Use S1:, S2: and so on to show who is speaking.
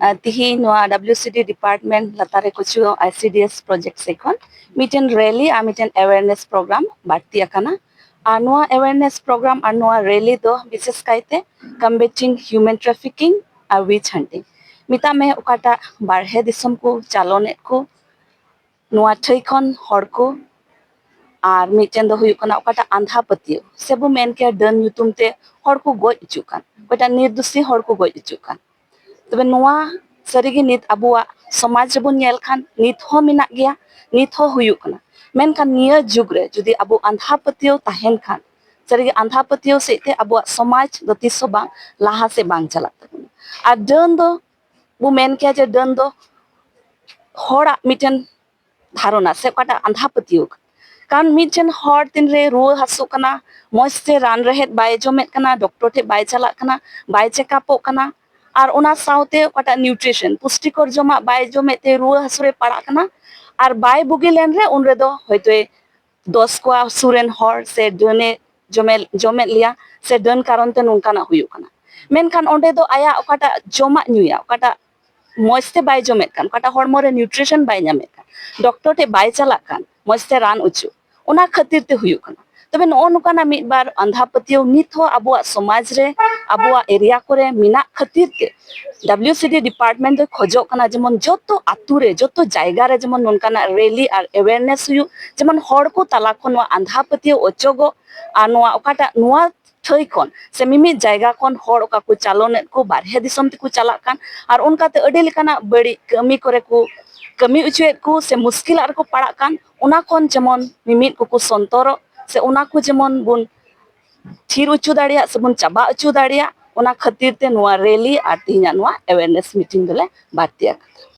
S1: तिही WCD department लतारे कुछ ICDS project से खन मिटन रैली आ मिटन अवेयरनेस प्रोग्राम बाड़ती अकाना आ नोआ अवेयरनेस प्रोग्राम आ नोआ रैली दो विशेष कायते कम्बेटिंग ह्यूमन ट्रैफिकिंग आ विच हंटिंग मिता में ओकाटा बारहे दिसम को चालोने को नोआ ठई खन हर को और मिटन दो हुयुक कना ओकाटा आंधा पतियो सेबो मेन के डन ᱧᱩᱛᱩᱢ ते हर को गoj इचुकान ओकाटा निर्दोषी हर को गoj इचुकान तबे नोआ सरीगे नित अबुआ समाज रेबन नेल खान नित हो मिना गया नित हो हुयुक कना मेनखान निया जुग रे जुदी अबु आंधा पतियो ताहेन खान सरीगे आंधा पतियो सेते अबुआ समाज दो तिसो बांग लाहा से बांग चलात तबुना आ डन दो बु मेन के जे डन दो हरा मिटन धारणा से ओकाटा आंधा पतियो कारण मिटन हर दिन रे रुआ हासु कना मौज से रान रहेत बाय जमेत कना डॉक्टर ठे बाय चलात कना बाय चेकअपो कना और ओना साउते ओकाटा न्यूट्रिशन पुष्टिकर जमा बाय जमेते रुआ हासु रे पड़ा कना और बाय बुगी लेन रे उन रे दो होयतो 10 को सुरेन हर से डने जमे लिया से डन कारण ते नोंकाना हुयु कना मेनखान ओंडे दो आया ओकाटा जमा न्यूया ओकाटा मौजते बाय जमेत कान ओकाटा हरमो रे न्यूट्रिशन बाय ᱧᱟᱢᱮत कान डॉक्टर ठे बाय चलाक कान मौजते रान उचु ओना खातिर ते हुयु कना तबे नो नुकाना मिद बार अंधा पतियो नित हो अबुआ समाज रे अबुआ एरिया कोरे मिना खातिर ते WCD डिपार्टमेंट दो खोजो कना जेमन जतो आतु रे जतो जायगा रे जेमन नोनकाना रैली और अवेयरनेस हुयु जेमन हर को तला खन आंधा पतियो ओचोगो आ नोआ ओकाटा नोआ ठई खन से मिमि जायगा खन हर ओका को चालोने को बारहे दिसम ते को चला कान और उनकाते अडे लेकाना बड़ी कमी करे को कमी उचुएत को से मुश्किल आर को पड़ा कान ओना खन जेमन मिमित को संतोरो से ओना को जेमन बुन थीर उचु दाड़िया से बुन चाबा उचु दाड़िया ओना खातिर ते नोआ रैली आर तिहिना नोआ अवेयरनेस मीटिंग दोले बारतिया।